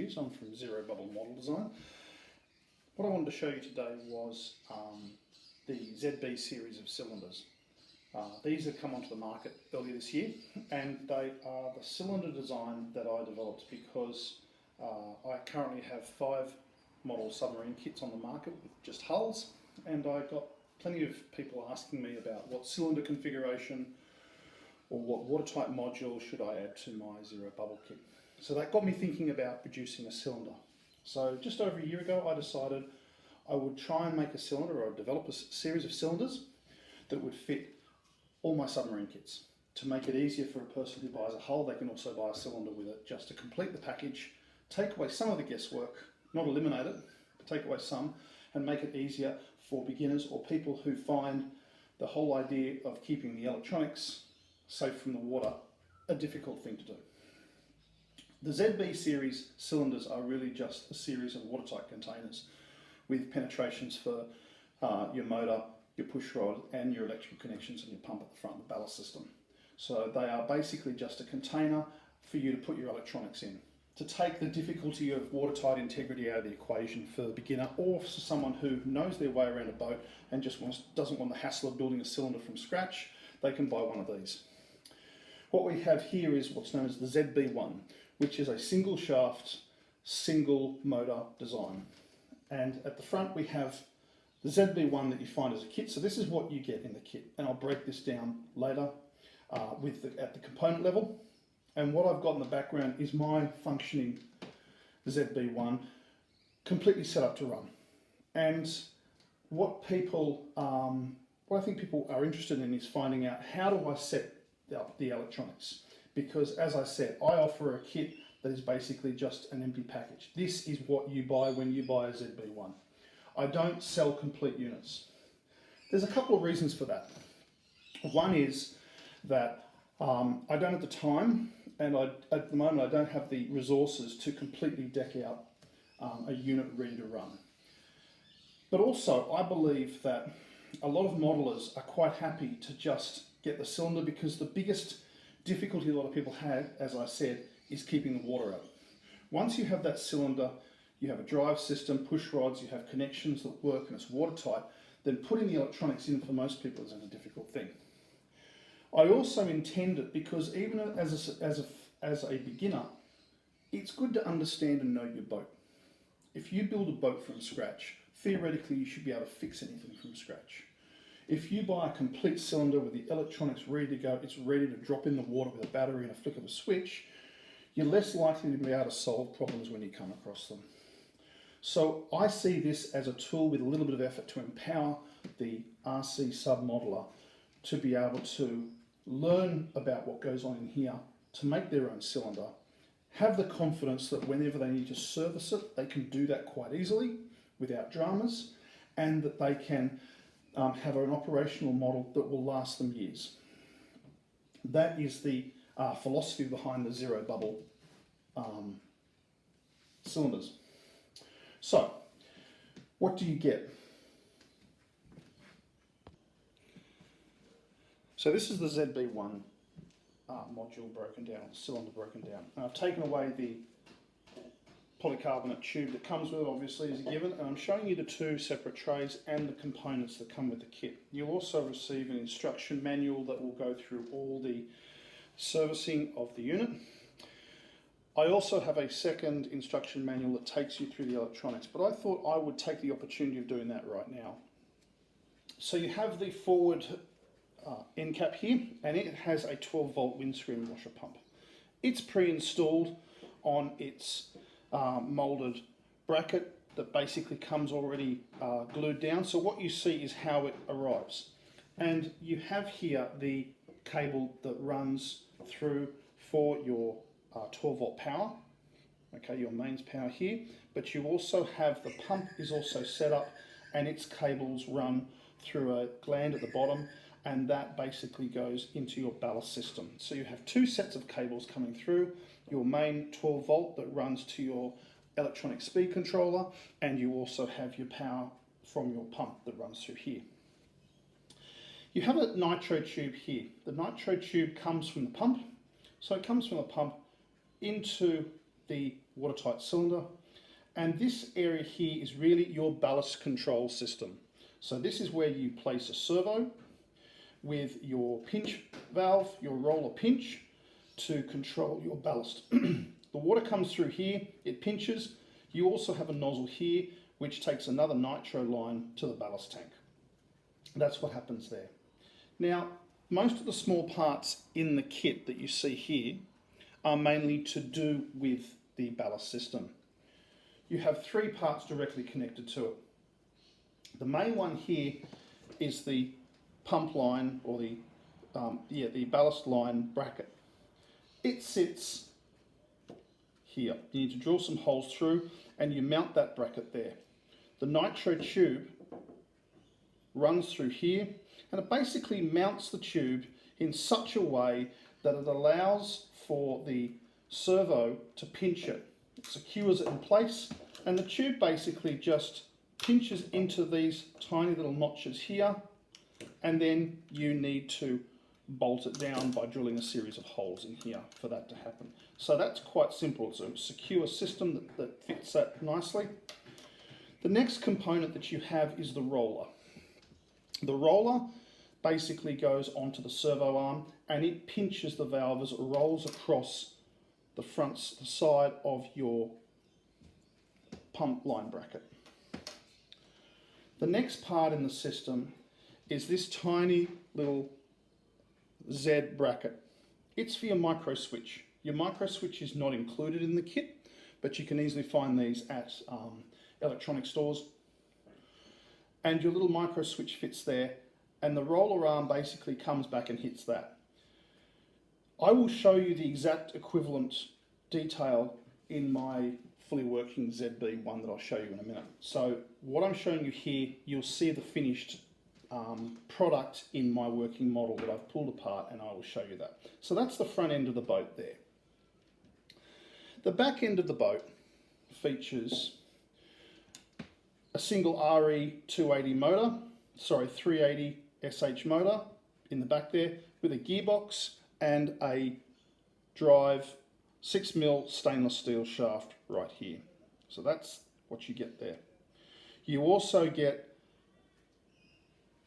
use. I'm from Zero Bubble Model Design. What I wanted to show you today was the ZB series of cylinders. These have come onto the market earlier this year, and they are the cylinder design that I developed because I currently have 5 model submarine kits on the market with just hulls, and I got plenty of people asking me about what cylinder configuration or what watertight module should I add to my Zero Bubble kit. So that got me thinking about producing a cylinder. So just over a year ago I decided I would try and make a cylinder, or develop a series of cylinders that would fit all my submarine kits. To make it easier for a person who buys a hull, they can also buy a cylinder with it, just to complete the package, take away some of the guesswork, not eliminate it, but take away some, and make it easier for beginners or people who find the whole idea of keeping the electronics safe from the water a difficult thing to do. The ZB series cylinders are really just a series of watertight containers with penetrations for your motor, your push rod, and your electrical connections and your pump at the front, the ballast system. So they are basically just a container for you to put your electronics in, to take the difficulty of watertight integrity out of the equation for the beginner, or for someone who knows their way around a boat and just doesn't want the hassle of building a cylinder from scratch. They can buy one of these. What we have here is what's known as the ZB1, which is a single shaft, single motor design. And at the front we have the ZB1 that you find as a kit. So this is what you get in the kit, and I'll break this down later at the component level. And what I've got in the background is my functioning ZB1 completely set up to run. And what I think people are interested in is finding out, how do I set up the electronics? Because as I said, I offer a kit that is basically just an empty package. This is what you buy when you buy a ZB1. I don't sell complete units. There's a couple of reasons for that. One is that I don't have the time, and at the moment I don't have the resources to completely deck out a unit ready to run. But also I believe that a lot of modelers are quite happy to just get the cylinder, because the biggest difficulty a lot of people have, as I said, is keeping the water out. Once you have that cylinder, you have a drive system, push rods, you have connections that work, and it's watertight, then putting the electronics in for most people isn't a difficult thing. I also intend it because even as a beginner, it's good to understand and know your boat. If you build a boat from scratch, theoretically you should be able to fix anything from scratch. If you buy a complete cylinder with the electronics ready to go, it's ready to drop in the water with a battery and a flick of a switch, you're less likely to be able to solve problems when you come across them. So I see this as a tool with a little bit of effort to empower the RC submodeler to be able to learn about what goes on in here, to make their own cylinder, have the confidence that whenever they need to service it, they can do that quite easily without dramas, and that they can have an operational model that will last them years. That is the philosophy behind the Zero Bubble cylinders. So, what do you get? So this is the ZB1 module broken down, cylinder broken down. I've taken away the polycarbonate tube that comes with it, obviously, as a given, and I'm showing you the 2 separate trays and the components that come with the kit. You'll also receive an instruction manual that will go through all the servicing of the unit. I also have a second instruction manual that takes you through the electronics, but I thought I would take the opportunity of doing that right now. So you have the forward end cap here, and it has a 12-volt windscreen washer pump. It's pre-installed on its moulded bracket that basically comes already glued down. So what you see is how it arrives. And you have here the cable that runs through for your 12-volt power, okay, your mains power here, but you also have the pump is also set up, and its cables run through a gland at the bottom, and that basically goes into your ballast system. So you have 2 sets of cables coming through, your main 12-volt that runs to your electronic speed controller, and you also have your power from your pump that runs through here. You have a nitro tube here. The nitro tube comes from the pump, so it comes from the pump into the watertight cylinder. And this area here is really your ballast control system. So this is where you place a servo with your pinch valve, your roller pinch, to control your ballast. The water comes through here, it pinches. You also have a nozzle here, which takes another nitro line to the ballast tank. That's what happens there. Now, most of the small parts in the kit that you see here are mainly to do with the ballast system. You have 3 parts directly connected to it. The main one here is the pump line, or the ballast line bracket. It sits here. You need to drill some holes through and you mount that bracket there. The nitro tube runs through here and it basically mounts the tube in such a way that it allows for the servo to pinch it. It secures it in place and the tube basically just pinches into these tiny little notches here, and then you need to bolt it down by drilling a series of holes in here for that to happen. So that's quite simple. It's a secure system that fits that nicely. The next component that you have is the roller. The roller basically goes onto the servo arm and it pinches the valve as it rolls across the side of your pump line bracket. The next part in the system is this tiny little Z bracket. It's for your micro switch. Your micro switch is not included in the kit, but you can easily find these at electronic stores. And your little micro switch fits there, and the roller arm basically comes back and hits that. I will show you the exact equivalent detail in my fully working ZB1 that I'll show you in a minute. So what I'm showing you here, you'll see the finished product in my working model that I've pulled apart, and I will show you that. So that's the front end of the boat there. The back end of the boat features a single RE 280 motor, 380 SH motor in the back there, with a gearbox and a drive 6mm stainless steel shaft right here. So that's what you get there. You also get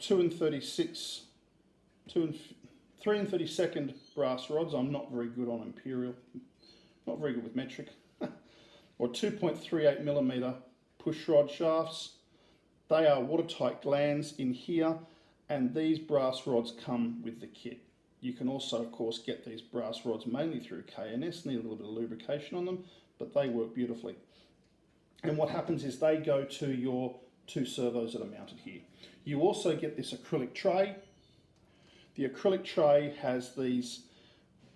3 and 32nd brass rods. I'm not very good on imperial, not very good with metric. Or 2.38mm push rod shafts. They are watertight glands in here, and these brass rods come with the kit. You can also, of course, get these brass rods mainly through K&S, need a little bit of lubrication on them, but they work beautifully. And what happens is they go to your 2 servos that are mounted here. You also get this acrylic tray. The acrylic tray has these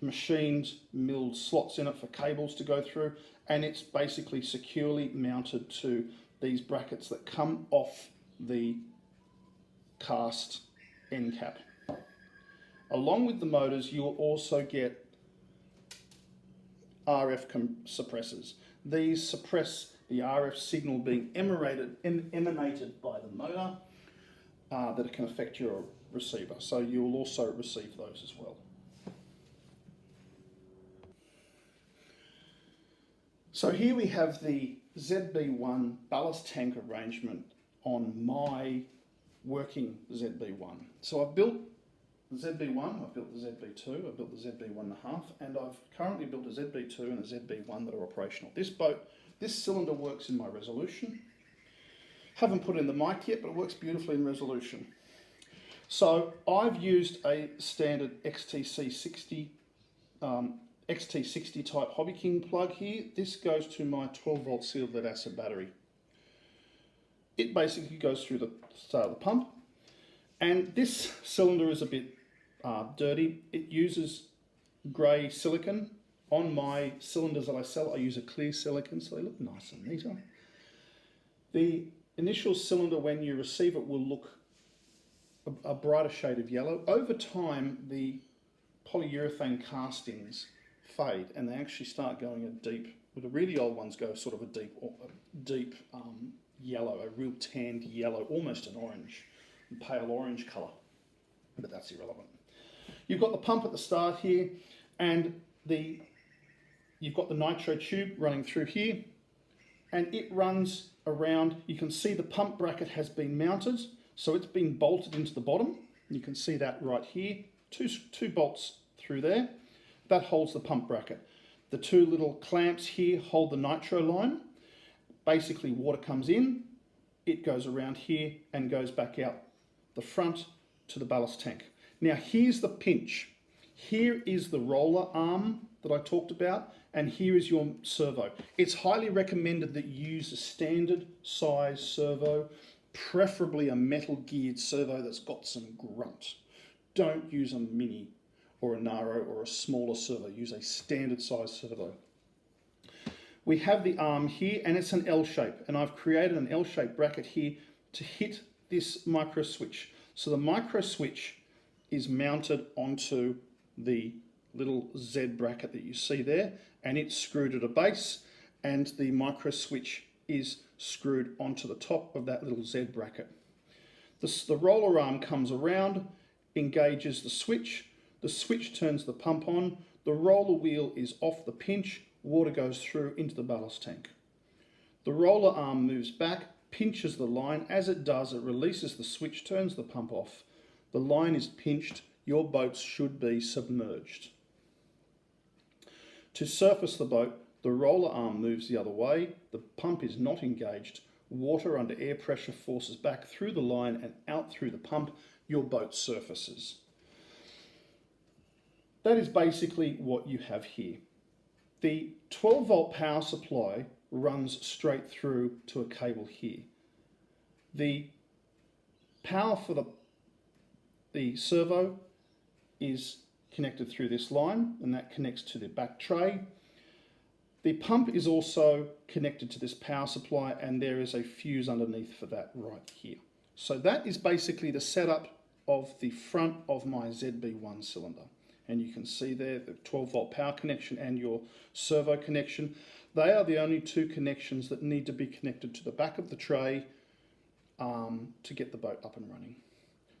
machined milled slots in it for cables to go through, and it's basically securely mounted to these brackets that come off the cast end cap. Along with the motors, you will also get RF suppressors. These suppress the RF signal being emanated by the motor that can affect your receiver. So you will also receive those as well. So here we have the ZB1 ballast tank arrangement on my working ZB1. So I've built the ZB1, I've built the ZB2, I've built the ZB1.5, and I've currently built a ZB2 and a ZB1 that are operational. This cylinder works in my resolution. Haven't put in the mic yet, but it works beautifully in resolution. So I've used a standard XTC60 type Hobby King plug here. This goes to my 12 volt sealed lead acid battery. It basically goes through the start of the pump, and this cylinder is a bit dirty. It uses grey silicon. On my cylinders that I sell, I use a clear silicon, so they look nice and neater. The initial cylinder, when you receive it, will look a brighter shade of yellow. Over time, the polyurethane castings fade, and they actually start going a deep, well, the really old ones go sort of a deep yellow, a real tanned yellow, almost an orange, pale orange colour, but that's irrelevant. You've got the pump at the start here, and the you've got the nitro tube running through here, and it runs around. You can see the pump bracket has been mounted, so it's been bolted into the bottom. You can see that right here, two bolts through there. That holds the pump bracket. The two little clamps here hold the nitro line. Basically, water comes in, it goes around here and goes back out the front to the ballast tank. Now here's the pinch. Here is the roller arm that I talked about, and here is your servo. It's highly recommended that you use a standard size servo, preferably a metal geared servo that's got some grunt. Don't use a mini or a Naro or a smaller servo. Use a standard size servo. We have the arm here, and it's an L shape, and I've created an L shaped bracket here to hit this micro switch. So the micro switch is mounted onto the little Z bracket that you see there, and it's screwed at a base, and the micro switch is screwed onto the top of that little Z bracket. The roller arm comes around, engages the switch turns the pump on, the roller wheel is off the pinch, water goes through into the ballast tank. The roller arm moves back, pinches the line. As it does, it releases the switch, turns the pump off. The line is pinched, your boat should be submerged. To surface the boat, the roller arm moves the other way, the pump is not engaged, water under air pressure forces back through the line and out through the pump, your boat surfaces. That is basically what you have here. The 12 volt power supply runs straight through to a cable here. The power for the servo is connected through this line, and that connects to the back tray. The pump is also connected to this power supply, and there is a fuse underneath for that right here. So that is basically the setup of the front of my ZB1 cylinder. And you can see there the 12 volt power connection and your servo connection. They are the only two connections that need to be connected to the back of the tray to get the boat up and running.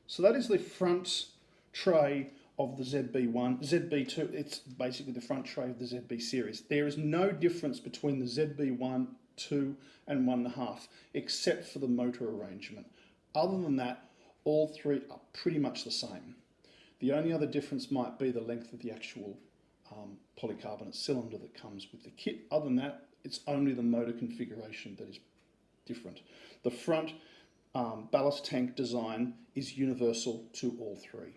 So that is the front tray of the ZB1. ZB2, it's basically the front tray of the ZB series. There is no difference between the ZB1, 2 and 1.5 except for the motor arrangement. Other than that, all three are pretty much the same. The only other difference might be the length of the actual polycarbonate cylinder that comes with the kit. Other than that, it's only the motor configuration that is different. The front ballast tank design is universal to all three.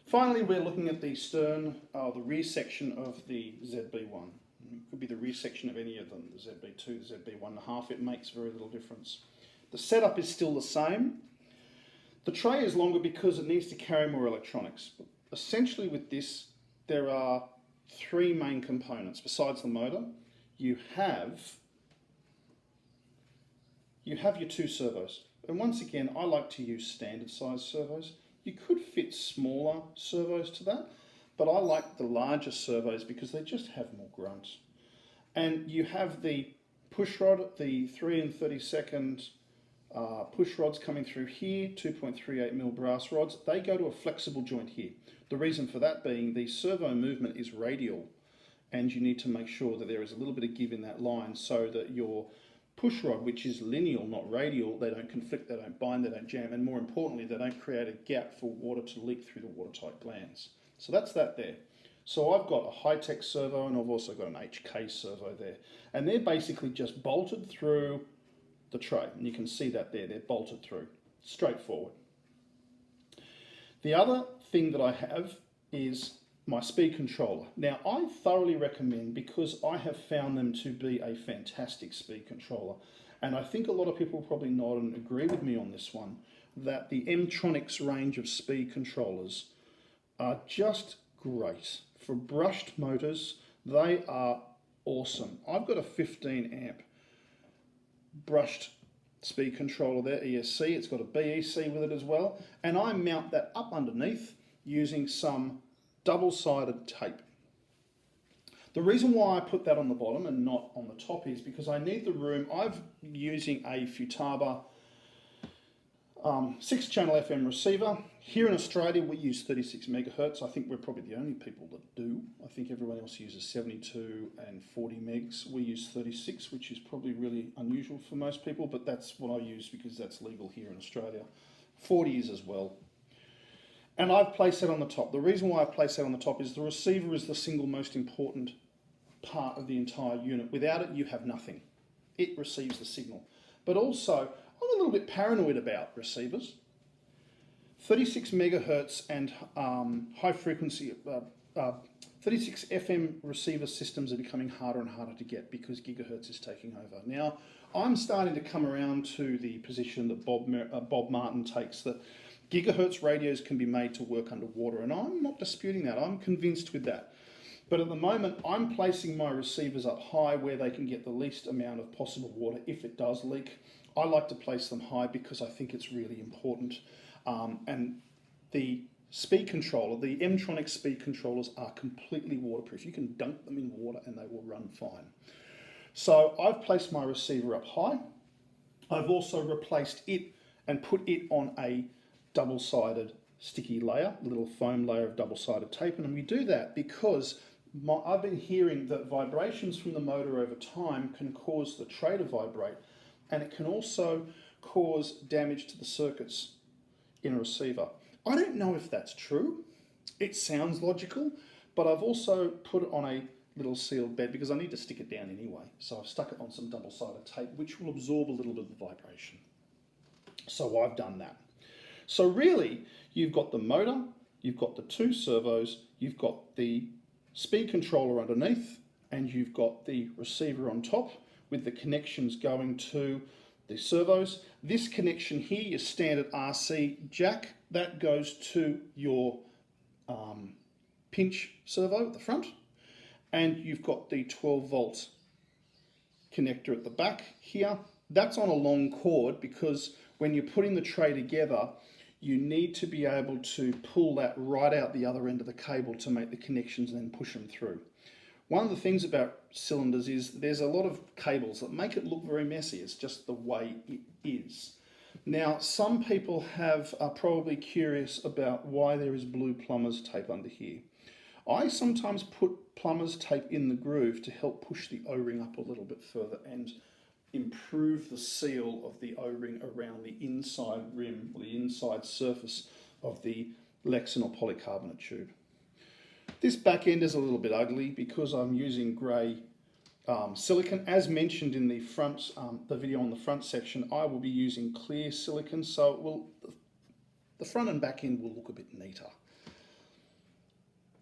Finally, we're looking at the stern, the rear section of the ZB1. It could be the rear section of any of them, the ZB2, the ZB1.5, it makes very little difference. The setup is still the same. The tray is longer because it needs to carry more electronics. But essentially with this, there are three main components besides the motor. You have your two servos. And once again, I like to use standard size servos. You could fit smaller servos to that, but I like the larger servos because they just have more grunt. And you have the push rod, the 3 32 push rods coming through here, 2.38mm brass rods. They go to a flexible joint here. The reason for that being the servo movement is radial, and you need to make sure that there is a little bit of give in that line so that your push rod, which is lineal, not radial, they don't conflict, they don't bind, they don't jam, and more importantly, they don't create a gap for water to leak through the watertight glands. So that's that there. So I've got a high-tech servo, and I've also got an HK servo there. And they're basically just bolted through the tray. And you can see that there, they're bolted through. Straightforward. The other thing that I have is my speed controller. Now, I thoroughly recommend, because I have found them to be a fantastic speed controller, and I think a lot of people will probably nod and agree with me on this one, that the M-Tronics range of speed controllers are just great. For brushed motors, they are awesome. I've got a 15 amp brushed speed controller there, ESC. It's got a BEC with it as well. And I mount that up underneath using some double-sided tape. The reason why I put that on the bottom and not on the top is because I need the room. I'm using a Futaba 6-channel FM receiver. Here in Australia, we use 36 megahertz. I think we're probably the only people that do. I think everyone else uses 72 and 40 megs. We use 36, which is probably really unusual for most people, but that's what I use because that's legal here in Australia. 40 is as well. And I've placed that on the top. The reason why I've placed that on the top is the receiver is the single most important part of the entire unit. Without it, you have nothing. It receives the signal. But also, I'm a little bit paranoid about receivers. 36 megahertz and high frequency, 36 FM receiver systems are becoming harder and harder to get because gigahertz is taking over. Now, I'm starting to come around to the position that Bob Martin takes, that gigahertz radios can be made to work underwater, and I'm not disputing that. I'm convinced with that. But at the moment, I'm placing my receivers up high where they can get the least amount of possible water if it does leak. I like to place them high because I think it's really important. And the speed controller, the M-Tronics speed controllers are completely waterproof. You can dunk them in water and they will run fine. So I've placed my receiver up high. I've also replaced it and put it on a double-sided sticky layer, a little foam layer of double-sided tape. And we do that because I've been hearing that vibrations from the motor over time can cause the tray to vibrate, and it can also cause damage to the circuits in a receiver. I don't know if that's true. It sounds logical, but I've also put it on a little sealed bed because I need to stick it down anyway. So I've stuck it on some double-sided tape, which will absorb a little bit of the vibration. So I've done that. So really, you've got the motor, you've got the two servos, you've got the speed controller underneath, and you've got the receiver on top with the connections going to the servos. This connection here, your standard RC jack, that goes to your pinch servo at the front, and you've got the 12 volt connector at the back here. That's on a long cord because when you're putting the tray together, you need to be able to pull that right out the other end of the cable to make the connections and then push them through. One of the things about cylinders is there's a lot of cables that make it look very messy. It's just the way it is. Now, some people are probably curious about why there is blue plumber's tape under here. I sometimes put plumber's tape in the groove to help push the O-ring up a little bit further and improve the seal of the O-ring around the inside rim or the inside surface of the Lexan or polycarbonate tube. This back end is a little bit ugly because I'm using grey silicon. As mentioned in the front, the video on the front section, I will be using clear silicon, so the front and back end will look a bit neater.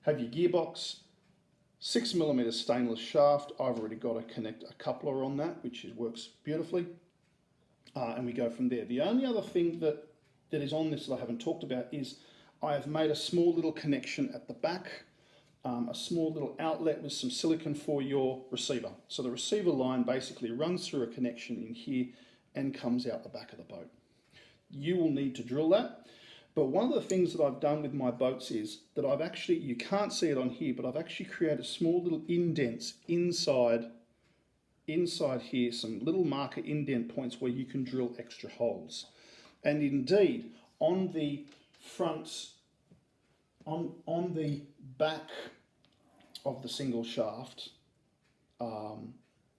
Have your gearbox, 6mm stainless shaft. I've already got a coupler on that, which works beautifully, and we go from there. The only other thing that is on this that I haven't talked about is I have made a small little connection at the back, a small little outlet with some silicon for your receiver. So the receiver line basically runs through a connection in here and comes out the back of the boat. You will need to drill that. But one of the things that I've done with my boats is that I've actually, you can't see it on here, but I've actually created small little indents inside here, some little marker indent points where you can drill extra holes. And indeed, on the front, on the back of the single shaft,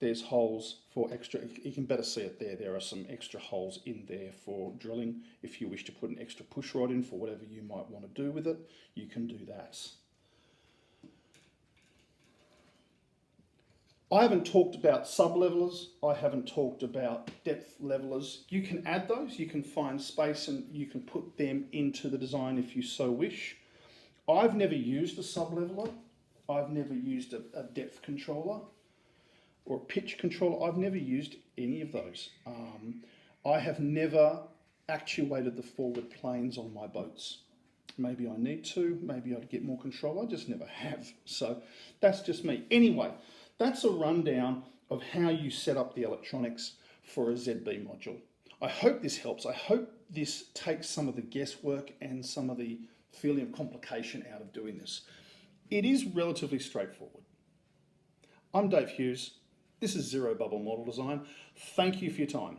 there's holes for extra, you can better see it there, there are some extra holes in there for drilling. If you wish to put an extra push rod in for whatever you might want to do with it, you can do that. I haven't talked about sub-levelers, I haven't talked about depth levelers. You can add those, you can find space and you can put them into the design if you so wish. I've never used a sub-leveler, I've never used a depth controller or a pitch controller. I've never used any of those. I have never actuated the forward planes on my boats. Maybe I need to, maybe I'd get more control, I just never have. So that's just me. Anyway, that's a rundown of how you set up the electronics for a ZB module. I hope this helps. I hope this takes some of the guesswork and some of the feeling of complication out of doing this. It is relatively straightforward. I'm Dave Hughes. This is Zero Bubble Model Design. Thank you for your time.